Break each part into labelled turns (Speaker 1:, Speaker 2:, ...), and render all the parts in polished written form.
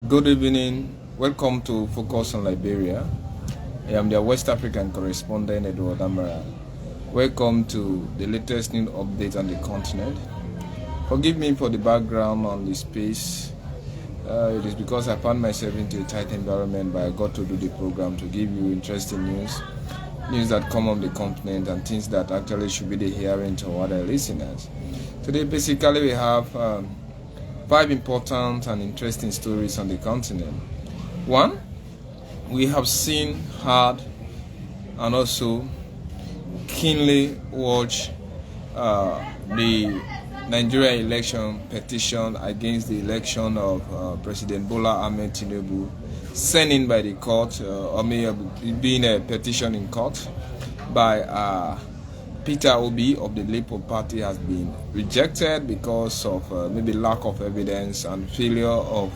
Speaker 1: Good evening. Welcome to Focus on Liberia. I am their West African correspondent, Amara. Welcome to the latest news update on the continent. Forgive me for the background on this space. It is because I found myself into a tight environment, but I got to do the program to give you interesting news that come on the continent and things that actually should be the hearing to other listeners. Today, basically, we have 5 important and interesting stories on the continent. One, we have seen, heard, and also keenly watched the Nigeria election petition against the election of President Bola Ahmed Tinubu, sent in by the court, being a petition in court by Peter Obi of the Labour Party, has been rejected because of maybe lack of evidence and failure of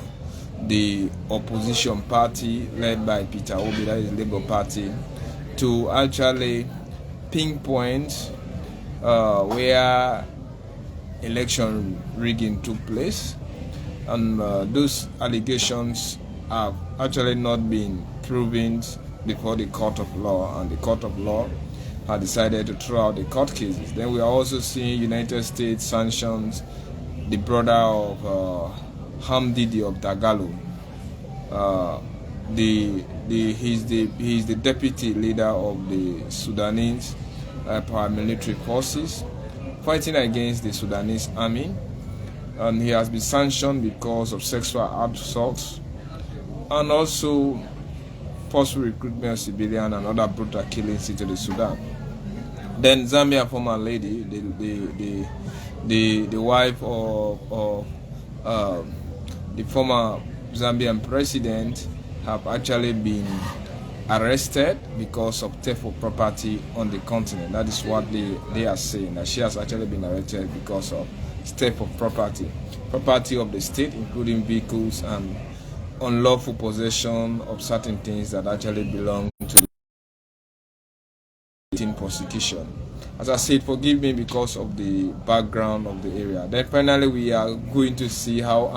Speaker 1: the opposition party led by Peter Obi, that is the Labour Party, to actually pinpoint where election rigging took place. And those allegations have actually not been proven before the court of law, and the court of law had decided to throw out the court cases. Then we are also seeing United States sanctions the brother of Hamdidi of Dagalo. He's the deputy leader of the Sudanese paramilitary forces fighting against the Sudanese army, and he has been sanctioned because of sexual assaults and also forceful recruitment of civilians and other brutal killings into the Sudan. Then Zambian former lady, the wife of the former Zambian president, have actually been arrested because of theft of property on the continent. That is what they are saying, that she has actually been arrested because of theft of property of the state, including vehicles and unlawful possession of certain things that actually belong to the prosecution. As I said, forgive me because of the background of the area. Then finally, we are going to see how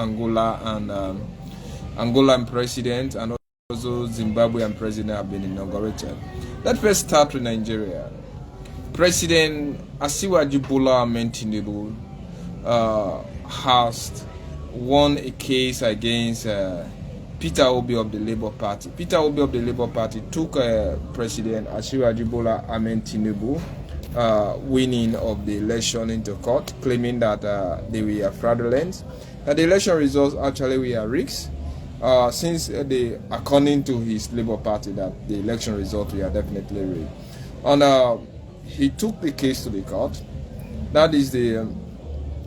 Speaker 1: Angolan president and also Zimbabwean president have been inaugurated. Let's first start with Nigeria. President Asiwaju Bola Ahmed Tinubu has won a case against Peter Obi of the Labour Party. Peter Obi of the Labour Party took President Asiwaju Bola Ahmed Tinubu winning of the election into court, claiming that they were fraudulent. That the election results actually were rigged, since according to his Labour Party, that the election results were definitely rigged. And he took the case to the court. That is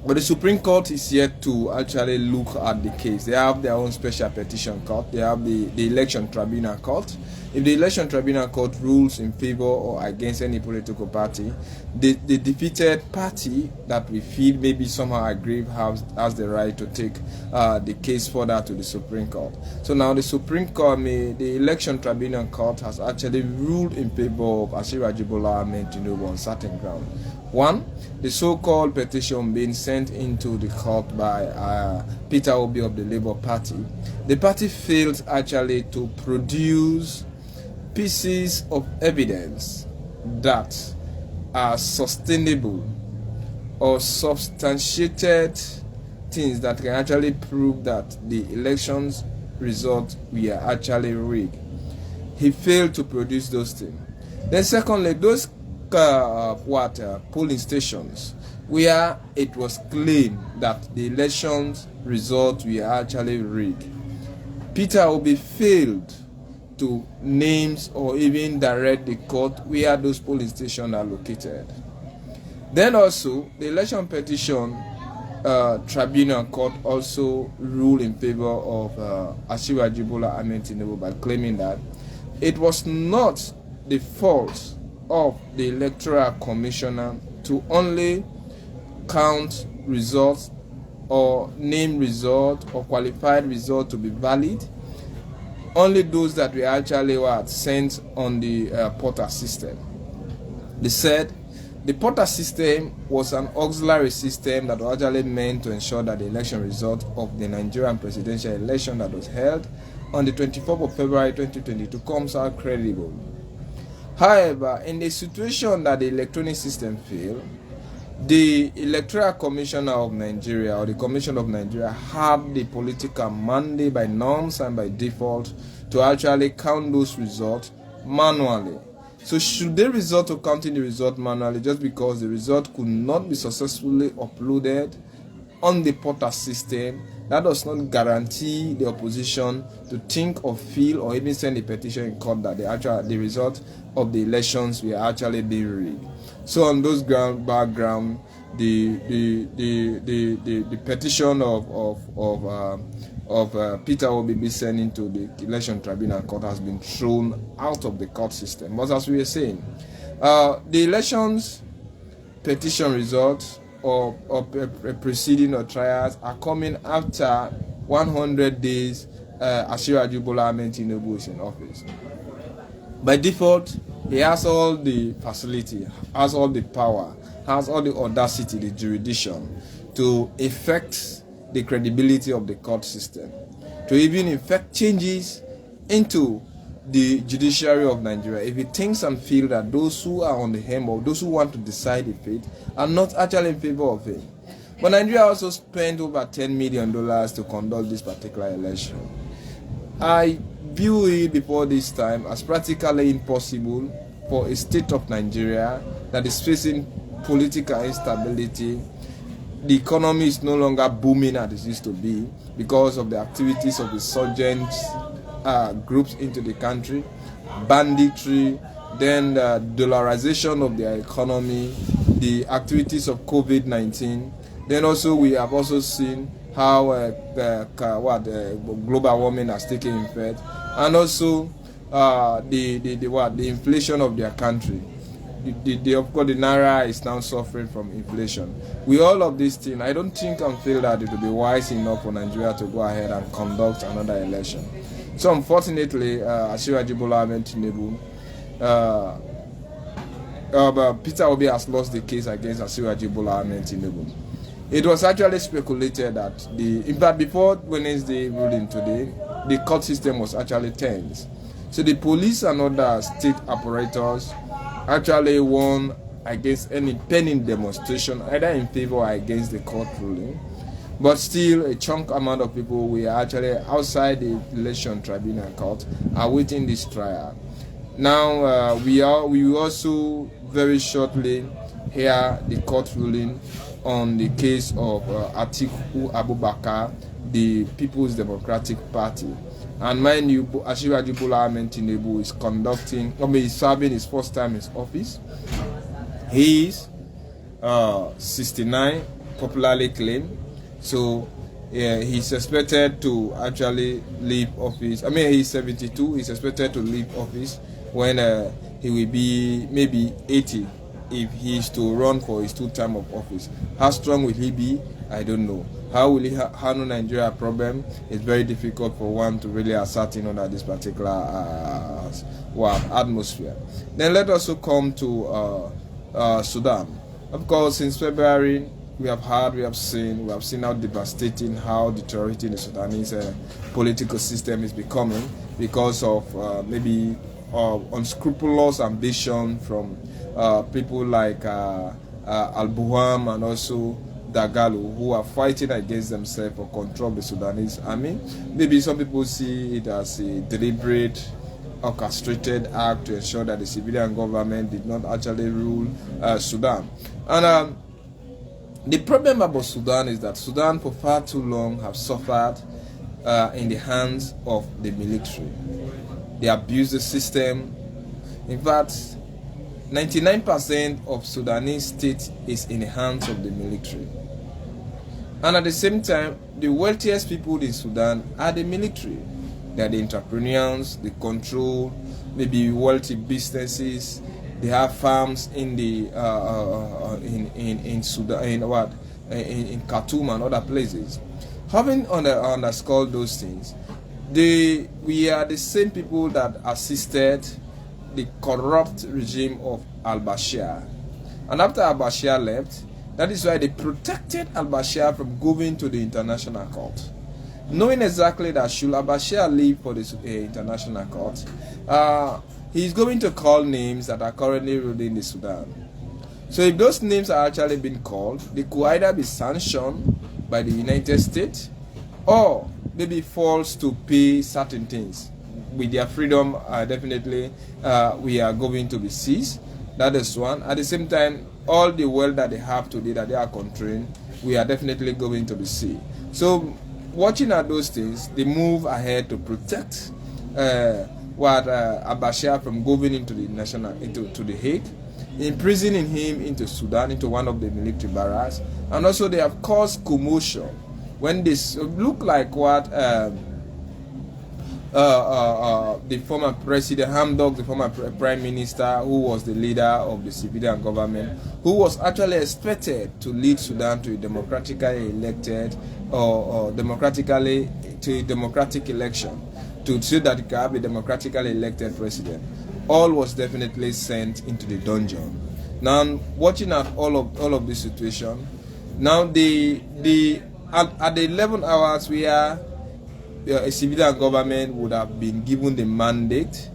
Speaker 1: but the Supreme Court is yet to actually look at the case. They have their own special petition court. They have the election tribunal court. If the election tribunal court rules in favor or against any political party, the defeated party that we feel maybe somehow aggrieved has the right to take the case further to the Supreme Court. So now the Supreme Court, the election tribunal court, has actually ruled in favor of Asiwaju Bola Ahmed Tinubu on certain grounds. One, the so-called petition being sent into the court by Peter Obi of the Labour Party. The party failed actually to produce pieces of evidence that are sustainable or substantiated things that can actually prove that the elections results were actually rigged. He failed to produce those things. Then secondly, those polling stations where it was claimed that the elections results were actually rigged, Peter Obi failed to names or even direct the court where those polling stations are located. Then also the election petition tribunal court also ruled in favor of Asiwaju Bola Ahmed Tinubu by claiming that it was not the fault of the electoral commissioner to only count results or name results or qualified results to be valid, only those that were actually sent on the portal system. They said The Porter system was an auxiliary system that was actually meant to ensure that the election result of the Nigerian presidential election that was held on the 24th of February 2022 comes out credible. However, in the situation that the electronic system failed, the Electoral Commissioner of Nigeria, or the Commission of Nigeria, had the political mandate by norms and by default to actually count those results manually. So should they resort to counting the result manually just because the result could not be successfully uploaded on the Porter system, that does not guarantee the opposition to think or feel or even send a petition in court that the result of the elections will actually be rigged. So on those background, the petition of Peter Obi be sending to the election tribunal court has been thrown out of the court system. But as we were saying, the elections petition results or proceeding or trials are coming after 100 days Asiwaju Bola Ahmed Tinubu is in office. By default, he has all the facility, has all the power, has all the audacity, the jurisdiction to effect the credibility of the court system, to even effect changes into the judiciary of Nigeria if he thinks and feels that those who are on the hem or those who want to decide the fate are not actually in favor of him. But Nigeria also spent over $10 million to conduct this particular election. I view it before this time as practically impossible for a state of Nigeria that is facing political instability. The economy is no longer booming as it used to be because of the activities of insurgent groups into the country, banditry, then the dollarization of their economy, the activities of COVID-19. Then also we have also seen how global warming has taken effect, and also the inflation of their country. Of course, the naira is now suffering from inflation. With all of these things, I don't think and feel that it will be wise enough for Nigeria to go ahead and conduct another election. So unfortunately, Asiwaju Bola Ahmed Tinubu, Peter Obi has lost the case against Asiwaju Bola Ahmed Tinubu. It was actually speculated that in fact, before Wednesday ruling today, the court system was actually tense. So the police and other state apparatus actually won against any pending demonstration, either in favor or against the court ruling. But still, a chunk amount of people were actually outside the election tribunal court awaiting this trial. Now, we will also very shortly hear the court ruling on the case of Atiku Abubakar, the People's Democratic Party. And mind you, Asiwaju Bola Ahmed Tinubu is he's serving his first time in office. He is 69, popularly claimed. So he's expected to actually leave office. I mean, he's 72. He's expected to leave office when he will be maybe 80 if he is to run for his 2 term of office. How strong will he be? I don't know. How will he handle Nigeria problem? It's very difficult for one to really ascertain under this particular atmosphere. Then let us also come to Sudan. Of course, since February, we have seen how devastating, how deteriorating the Sudanese political system is becoming because of maybe unscrupulous ambition from people like Al-Buham and also Dagalo, who are fighting against themselves for control of the Sudanese army. Maybe some people see it as a deliberate, orchestrated act to ensure that the civilian government did not actually rule Sudan. And the problem about Sudan is that Sudan for far too long have suffered in the hands of the military. They abuse the system. In fact, 99% of Sudanese state is in the hands of the military. And at the same time, the wealthiest people in Sudan are the military. They are the entrepreneurs, they control maybe wealthy businesses. They have farms in the in Sudan, in Khartoum and other places. Having underscored those things, we are the same people that assisted the corrupt regime of al-Bashir And after al-Bashir left, that is why they protected al-Bashir from going to the international court. Knowing exactly that should al-Bashir leave for the international court, he's going to call names that are currently ruling the Sudan. So if those names are actually being called, they could either be sanctioned by the United States or maybe forced to pay certain things. With their freedom, definitely we are going to be seized. That is one. At the same time, all the wealth that they have today that they are controlling, we are definitely going to be seized. So watching at those things, they move ahead to protect al-Bashir from going into the Hague, imprisoning him into Sudan, into one of the military barracks, and also they have caused commotion when this look like what the former president Hamdok, the former prime minister, who was the leader of the civilian government, who was actually expected to lead Sudan to a democratically elected or democratic election, to see that it can have a democratically elected president. All was definitely sent into the dungeon. Now, watching at all of this situation, now at the 11 hours where a civilian government would have been given the mandate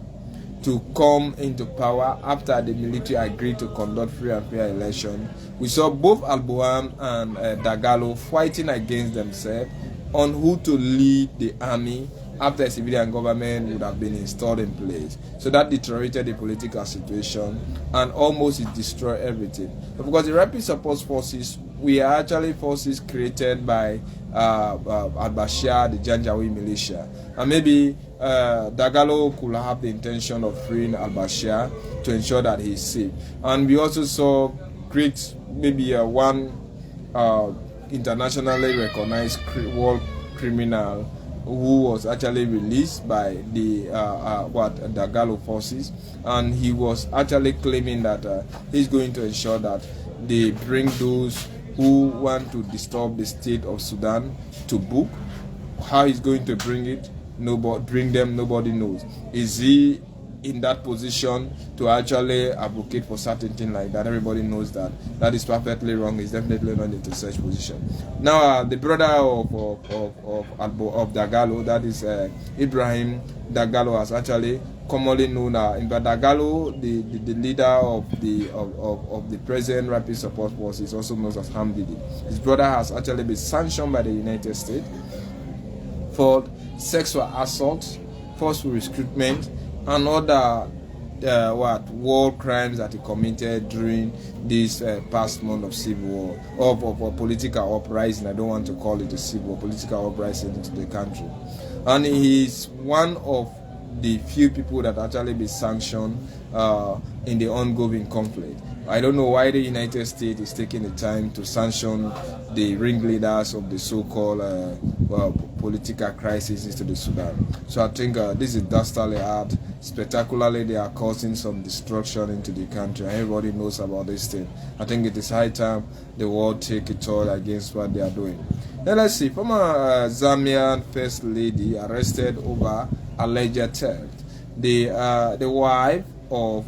Speaker 1: to come into power after the military agreed to conduct free and fair election, we saw both Al-Buhan and Dagalo fighting against themselves on who to lead the army after a civilian government would have been installed in place. So that deteriorated the political situation and almost it destroyed everything. But because the Rapid Support Forces we are actually forces created by al-Bashir, the Janjaweed militia. And maybe Dagalo could have the intention of freeing al-Bashir to ensure that he is safe. And we also saw great, maybe one internationally recognized war criminal who was actually released by the Dagalo forces, and he was actually claiming that he's going to ensure that they bring those who want to disturb the state of Sudan to book. How he's going to bring them, nobody knows. Is he in that position to actually advocate for certain things like that? Everybody knows that that is perfectly wrong. He's definitely not into such position. Now the brother of Dagalo, that is Ibrahim Dagalo, has actually commonly known in Dagalo, the leader of the present Rapid Support Force, is also known as Hamdidi. His brother has actually been sanctioned by the United States for sexual assault, forceful recruitment, and other war crimes that he committed during this past month of civil war, of political uprising. I don't want to call it a civil war, political uprising into the country. And he is one of the few people that actually be sanctioned in the ongoing conflict. I don't know why the United States is taking the time to sanction the ringleaders of the so-called political crisis into the Sudan. So I think this is dastardly hard. Spectacularly, they are causing some destruction into the country. Everybody knows about this thing. I think it is high time the world take a toll against what they are doing. Now let's see. Former Zambian First Lady arrested over alleged theft. The wife of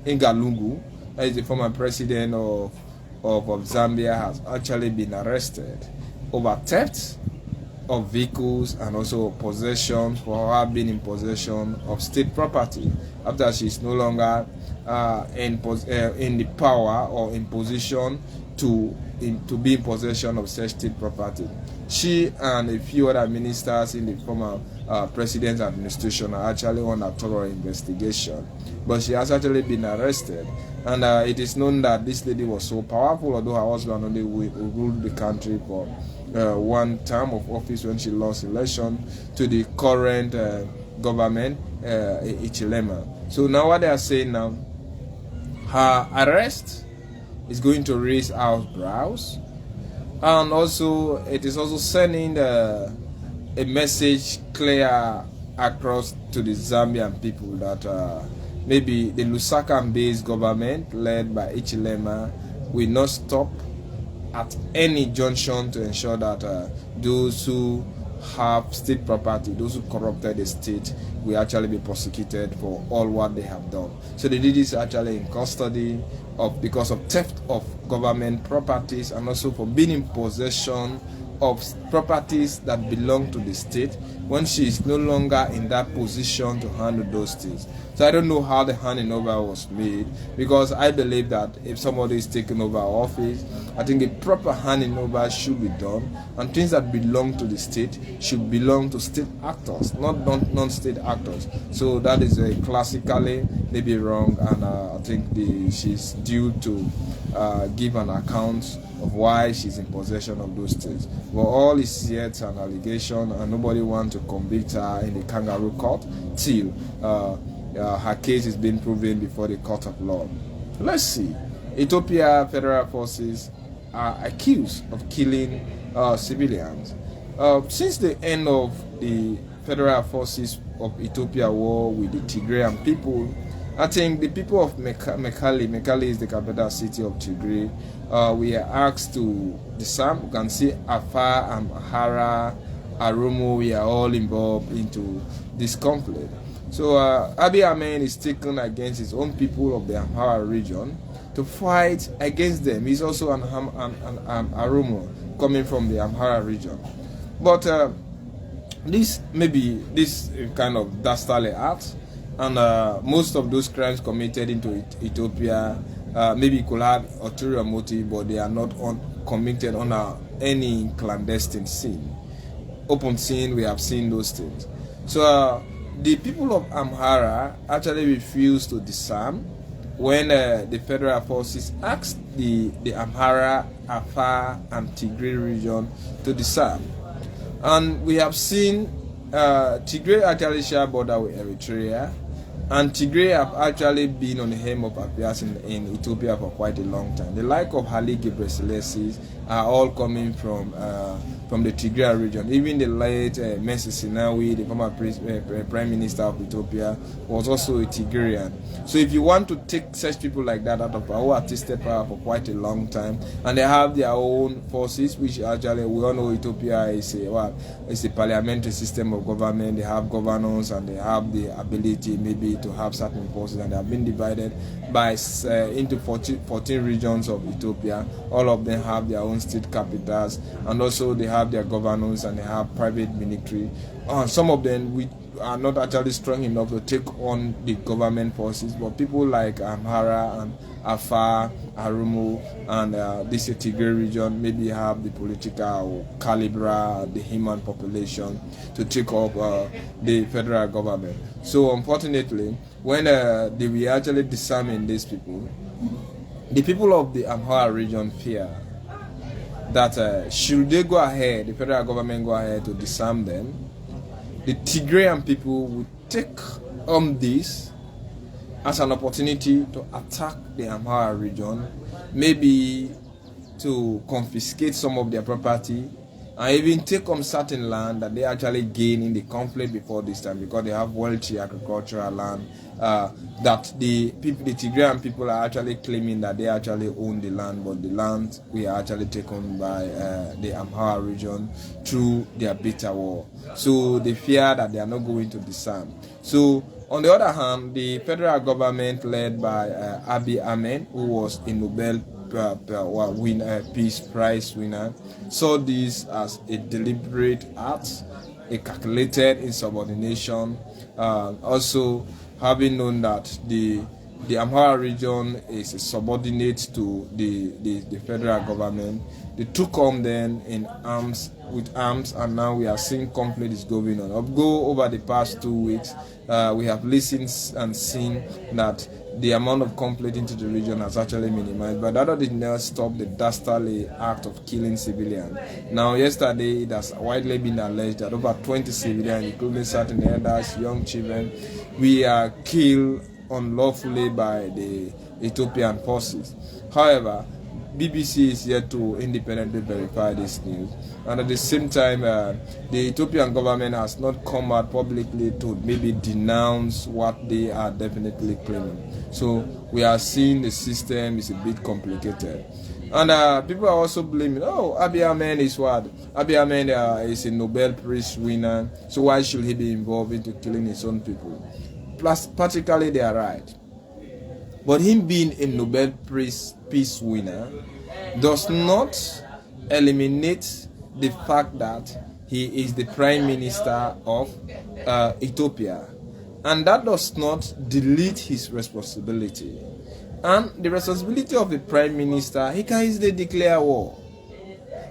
Speaker 1: Ngalungu, as the former president of Zambia, has actually been arrested over theft of vehicles and also possession, for her being in possession of state property after she is no longer in the power or in position to be in possession of such state property. She and a few other ministers in the former president's administration are actually on a thorough investigation, but she has actually been arrested. And it is known that this lady was so powerful, although her husband only ruled the country for one term of office when she lost election to the current government, Ichilema. So now what they are saying now, her arrest is going to raise eyebrows, and also it is also sending a message clear across to the Zambian people that maybe the Lusaka-based government led by Ichilema will not stop at any junction to ensure that those who have state property, those who corrupted the state, will actually be prosecuted for all what they have done. So the lady is actually in custody because of theft of government properties, and also for being in possession of properties that belong to the state when she is no longer in that position to handle those things. So I don't know how the handing over was made, because I believe that if somebody is taking over office, I think a proper handing over should be done, and things that belong to the state should belong to state actors, not non-state actors. So that is classically maybe wrong, and I think she's due to give an account of why she's in possession of those things. But all is yet an allegation, and nobody wants to convict her in the kangaroo court till her case is being proven before the court of law. Let's see. Ethiopia Federal Forces are accused of killing civilians. Since the end of the Federal Forces of Ethiopia war with the Tigrayan people, I think the people of Mekelle is the capital city of Tigray, we are asked to disarm. You can see Afar, Amhara, Oromo, we are all involved into this conflict. So Abiy Ahmed is taken against his own people of the Amhara region to fight against them. He's also an Oromo coming from the Amhara region. But this kind of dastardly act, and most of those crimes committed into Ethiopia maybe could have ulterior motive, but they are not committed on any clandestine scene. Open scene, we have seen those things. So the people of Amhara actually refused to disarm when the federal forces asked the Amhara, Afar, and Tigray region to disarm. And we have seen Tigray actually share border with Eritrea, and Tigray have actually been on the hem of affairs in Ethiopia for quite a long time. The like of Haile Gebrselassie are all coming from the Tigray region. Even the late Mercy Sinawi, the former Prime Minister of Ethiopia, was also a Tigrayan. So if you want to take such people like that out of power, who have tasted power for quite a long time, and they have their own forces, which actually we all know Ethiopia is a parliamentary system of government. They have governors, and they have the ability maybe to have certain forces, and they have been divided into 14 regions of Ethiopia. All of them have their own state capitals, and also they have their governors, and they have private military. Some of them are not actually strong enough to take on the government forces, but people like Amhara and Afar, Oromo, and this Tigray region maybe have the political caliber, the human population to take up the federal government. So unfortunately, when they were actually disarming these people, the people of the Amhara region fear that should they go ahead, the federal government go ahead to disarm them, the Tigrayan people would take on this as an opportunity to attack the Amhara region, maybe to confiscate some of their property, and even take on certain land that they actually gained in the conflict before this time, because they have wealthy agricultural land that the Tigrayan people are actually claiming that they actually own the land, but the land we are actually taken by the Amhara region through their bitter war. So they fear that they are not going to disarm. So on the other hand, the federal government led by Abiy Ahmed, who was a Nobel Peace Prize winner, saw this as a deliberate act, a calculated insubordination. Also, having known that the Amhara region is a subordinate to the federal government, they took on then with arms, and now we are seeing conflict is going on. Over the past 2 weeks, we have listened and seen that the amount of conflict into the region has actually minimized, but that did not stop the dastardly act of killing civilians. Now, yesterday, it has widely been alleged that over 20 civilians, including certain elders, young children, were killed unlawfully by the Ethiopian forces. However, BBC is yet to independently verify this news, and at the same time, the Ethiopian government has not come out publicly to maybe denounce what they are definitely claiming. So we are seeing the system is a bit complicated. And people are also blaming, oh, Abiy Ahmed is what? Abiy Ahmed is a Nobel Prize winner, so why should he be involved into killing his own people? Plus, particularly, they are right. But him being a Nobel Peace winner does not eliminate the fact that he is the Prime Minister of Ethiopia. And that does not delete his responsibility. And the responsibility of the Prime Minister, he can easily declare war.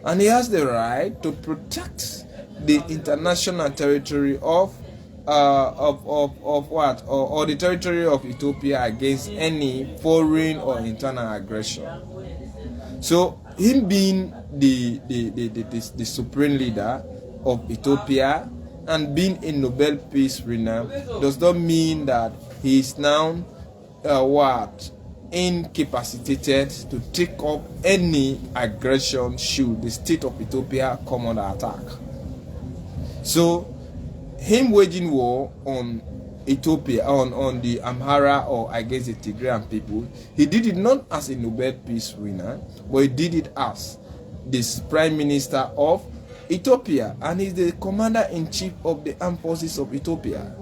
Speaker 1: And he has the right to protect the international territory of what? Or the territory of Ethiopia against any foreign or internal aggression. So him being the supreme leader of Ethiopia and being a Nobel Peace winner does not mean that he is now incapacitated to take up any aggression should the state of Ethiopia come under attack. So him waging war on Ethiopia, on the Amhara or against the Tigrayan people, he did it not as a Nobel Peace winner, but he did it as the Prime Minister of Ethiopia, and he's the Commander-in-Chief of the Armed Forces of Ethiopia.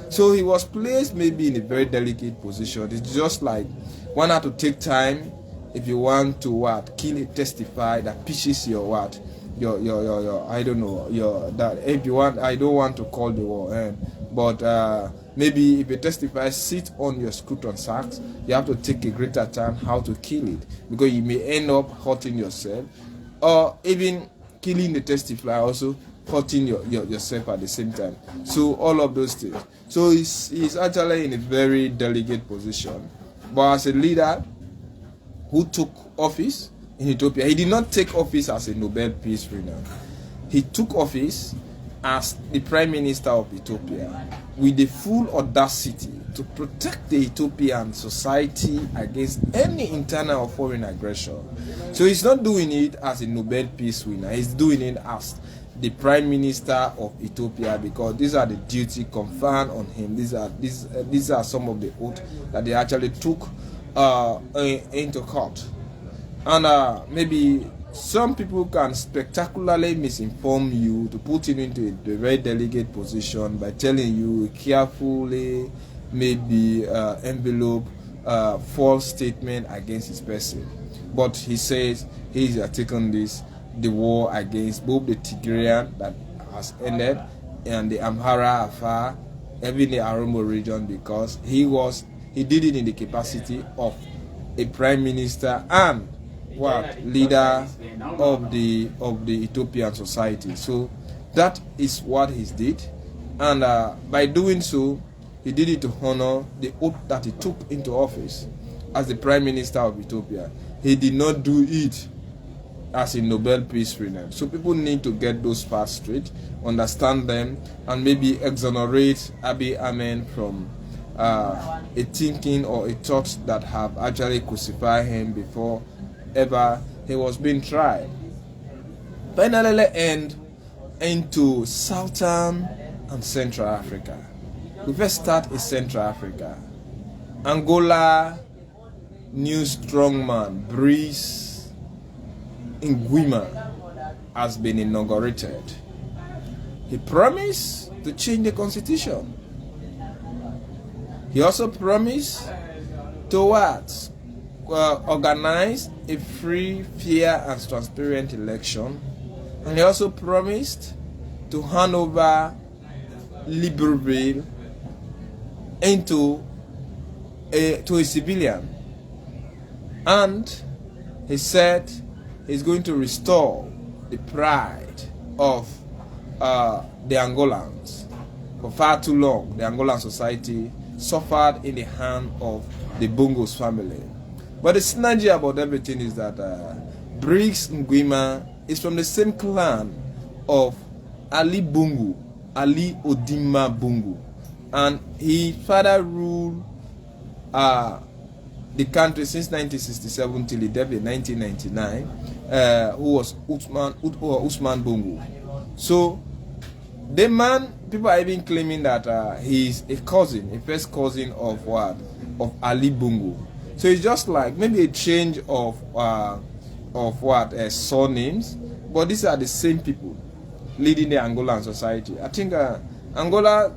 Speaker 1: So he was placed maybe in a very delicate position. It's just like one had to take time if you want to kill a testify that pitches your I don't know, that if you want, I don't want to call the war, but maybe if a testify sit on your scruton sacks, you have to take a greater time how to kill it, because you may end up hurting yourself, or even killing the testify, also hurting yourself at the same time. So all of those things. So he's actually in a very delicate position. But as a leader who took office in Ethiopia, he did not take office as a Nobel Peace winner. He took office as the Prime Minister of Ethiopia with the full audacity to protect the Ethiopian society against any internal or foreign aggression. So he's not doing it as a Nobel Peace winner. He's doing it as the Prime Minister of Ethiopia, because these are the duties conferred on him. These are some of the oaths that they actually took into court. And maybe some people can spectacularly misinform you to put you into a very delicate position by telling you carefully, maybe envelope false statement against his person. But he says he's taken the war against both the Tigrayan that has ended and the Amhara affair, even the Oromo region, because he did it in the capacity of a Prime Minister and leader of the Ethiopian society. So that is what he did, and by doing so, he did it to honor the oath that he took into office as the Prime Minister of Ethiopia. He did not do it as a Nobel Peace winner. So people need to get those facts straight, understand them, and maybe exonerate Abiy Ahmed from a thinking or a thought that have actually crucified him before ever he was being tried. Finally, let's end into Southern and Central Africa. We first start in Central Africa. Angola, new strongman Brice Nguema has been inaugurated. He promised to change the constitution. He also promised to organize a free, fair, and transparent election. And he also promised to hand over Liberia to a civilian. And he said he's going to restore the pride of the Angolans. For far too long, the Angolan society suffered in the hand of the Bongos family. But the synergy about everything is that Brice Nguema is from the same clan of Ali Bongo, Ali Odima Bongo. And his father ruled the country since 1967 till he died in 1999, who was Usman Bongo. So the man, people are even claiming that he's a first cousin of Ali Bongo. So it's just like maybe a change of of what surnames, but these are the same people leading the Angolan society. I think Angola,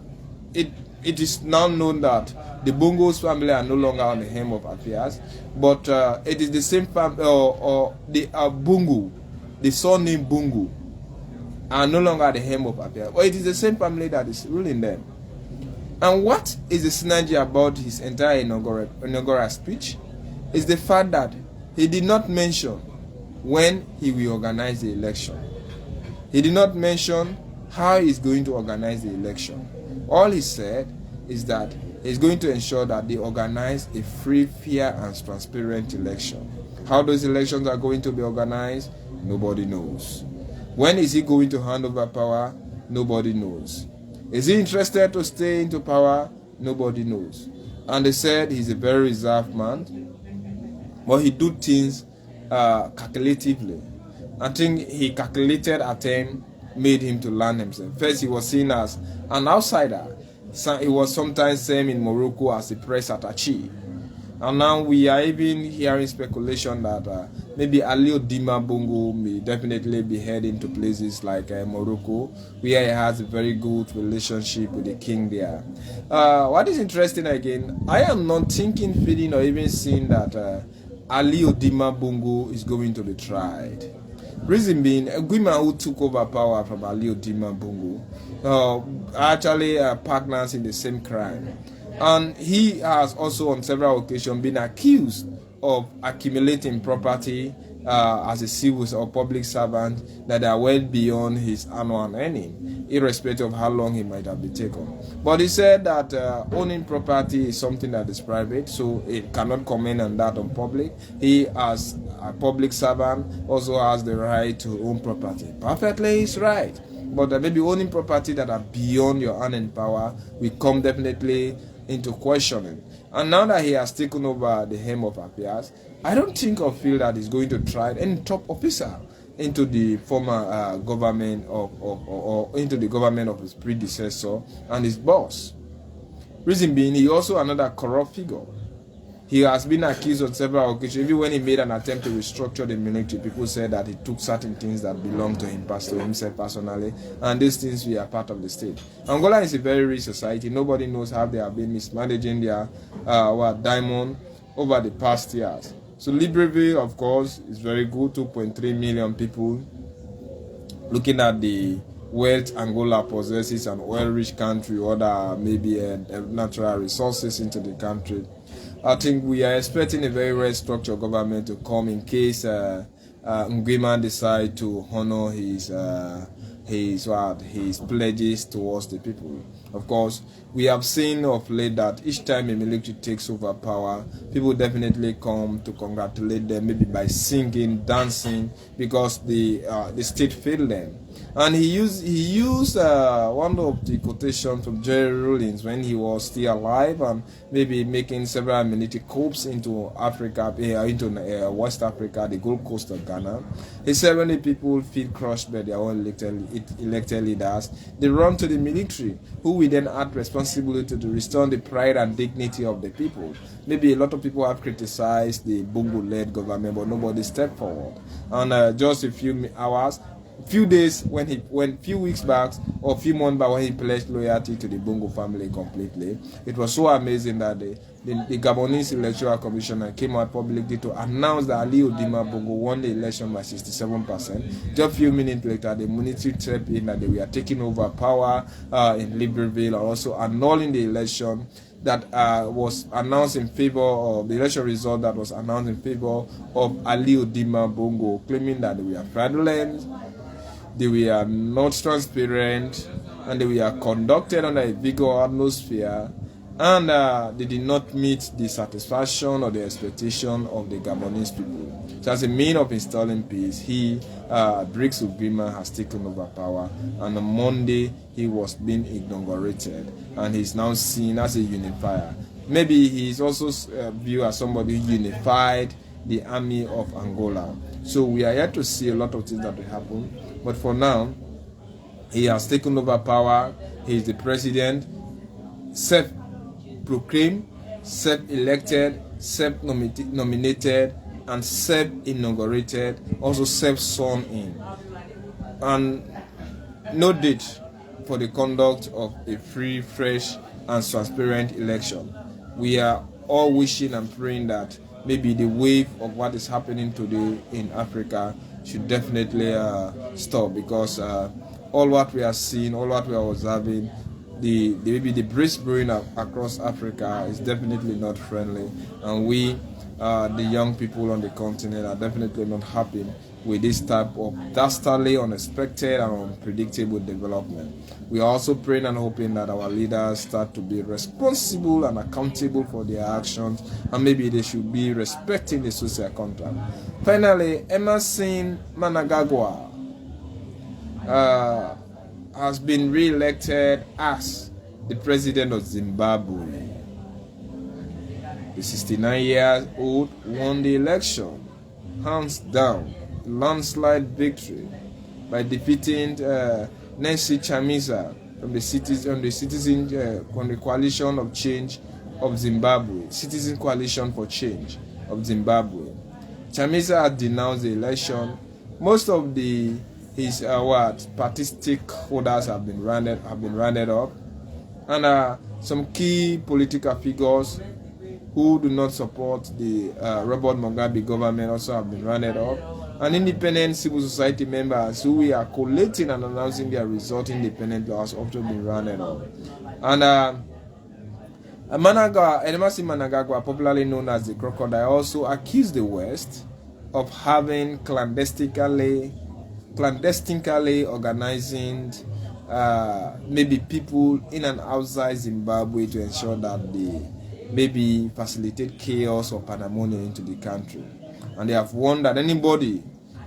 Speaker 1: it is now known that the Bongo's family are no longer on the hem of affairs, but it is the same family, or the Bungu, the surname Bungu, are no longer at the hem of affairs. But it is the same family that is ruling them. And what is the synergy about his entire inaugural speech is the fact that he did not mention when he will organize the election. He did not mention how he's going to organize the election. All he said is that he's going to ensure that they organize a free, fair, and transparent election. How those elections are going to be organized, nobody knows. When is he going to hand over power? Nobody knows. Is he interested to stay into power? Nobody knows. And they said he's a very reserved man, but he do things calculatively. I think he calculated attempt made him to land himself. First, he was seen as an outsider. So he was sometimes seen in Morocco as a press attaché. And now we are even hearing speculation that maybe Aliou Dima Bongo may definitely be heading to places like Morocco, where he has a very good relationship with the king there. What is interesting again, I am not thinking, feeling, or even seeing that Aliou Dima Bongo is going to be tried. Reason being, Guima, who took over power from Aliou Dima Bongo, actually partners in the same crime. And he has also on several occasions been accused of accumulating property as a civil or public servant that are well beyond his annual earning, irrespective of how long he might have been taken. But he said that owning property is something that is private, so it cannot comment on that on public. He, as a public servant, also has the right to own property. Perfectly, he's right. But maybe owning property that are beyond your earning power will come definitely into questioning. And now that he has taken over the hem of affairs, I don't think or feel that he's going to try any top officer into the former government or into the government of his predecessor and his boss. Reason being, he also another corrupt figure. He has been accused on several occasions. Even when he made an attempt to restructure the military, people said that he took certain things that belonged to him, to himself personally, and these things were part of the state. Angola is a very rich society. Nobody knows how they have been mismanaging their diamond over the past years. So Libreville, of course, is very good. 2.3 million people. Looking at the wealth Angola possesses, an oil-rich country, other maybe natural resources into the country. I think we are expecting a very well-structured government to come in case Nguema decide to honor his pledges towards the people. Of course, we have seen of late that each time a military takes over power, people definitely come to congratulate them, maybe by singing, dancing, because the state failed them. And he used one of the quotations from Jerry Rawlings when he was still alive, and maybe making several military coups into Africa, into West Africa, the Gold Coast of Ghana. He said when the people feel crushed by their own elected leaders, they run to the military, who will then add responsibility to restore the pride and dignity of the people. Maybe a lot of people have criticized the Bongo-led government, but nobody stepped forward. And just a few hours, few days few weeks back or few months back, when he pledged loyalty to the Bongo family completely, it was so amazing that the Gabonese Electoral Commissioner came out publicly to announce that Aliou Dima Bongo won the election by 67%. Just a few minutes later, the military stepped in that they were taking over power in Libreville, and also annulling the election that was announced in favor of the election result that was announced in favor of Aliou Dima Bongo, claiming that they were fraudulent, they were not transparent, and they were conducted under a vigorous atmosphere, and they did not meet the satisfaction or the expectation of the Gabonese people. So as a means of installing peace, Briks Ugwima has taken over power, and on Monday he was being inaugurated, and he's now seen as a unifier. Maybe he's also viewed as somebody who unified the army of Angola. So we are yet to see a lot of things that will happen. But for now, he has taken over power. He is the president, self-proclaimed, self-elected, self-nominated, and self-inaugurated, also self-sworn in, and no date for the conduct of a free, fresh, and transparent election. We are all wishing and praying that maybe the wave of what is happening today in Africa should definitely stop, because all what we are seeing, all what we are observing, maybe the breeze brewing across Africa is definitely not friendly, and we, the young people on the continent, are definitely not happy with this type of dastardly, unexpected, and unpredictable development. We are also praying and hoping that our leaders start to be responsible and accountable for their actions, and maybe they should be respecting the social contract. Finally, Emerson Mnangagwa has been re-elected as the president of Zimbabwe. The 69-year-old won the election, hands down, landslide victory, by defeating Nancy Chamisa from the Coalition of Change of Zimbabwe, Citizen Coalition for Change of Zimbabwe. Chamisa had denounced the election. Most of his party stakeholders have been rounded up, and some key political figures who do not support the Robert Mugabe government also have been rounded up, and independent civil society members who we are collating and announcing their result independently has also been rounded up. And Emerson Mnangagwa, popularly known as the Crocodile, also accused the West of having clandestinely organizing maybe people in and outside Zimbabwe to ensure that they maybe facilitate chaos or pandemonium into the country. And they have warned that anybody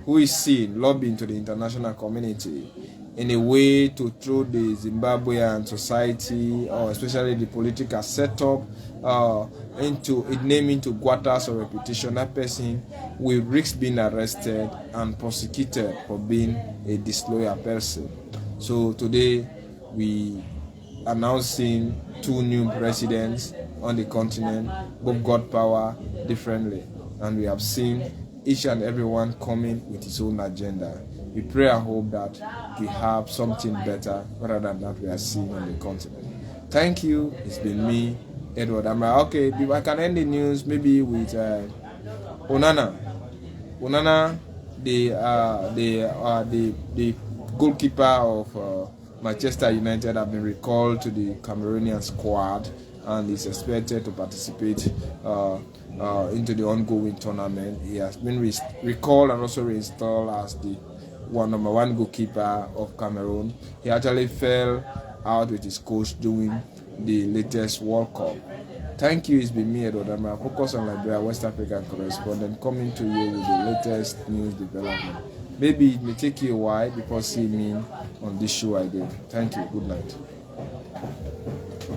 Speaker 1: who is seen lobbying to the international community in a way to throw the Zimbabwean society, or especially the political setup, into guatas or reputation, that person will risk being arrested and prosecuted for being a disloyal person. So today we announcing 2 new presidents on the continent, both got power differently, and we have seen each and everyone coming with his own agenda. We pray and hope that we have something better rather than that we are seeing on the continent. Thank you. It's been me, Edward Amara. Okay, if I can end the news maybe with Onana. Onana, the goalkeeper of Manchester United, have been recalled to the Cameroonian squad and is expected to participate into the ongoing tournament. He has been recalled and also reinstalled as the number 1 goalkeeper of Cameroon. He actually fell out with his coach during the latest World Cup. Thank you. It's been me, Edward Amara, Focus on Liberia, West African Correspondent, coming to you with the latest news development. Maybe it may take you a while before seeing me on this show again. Thank you. Good night.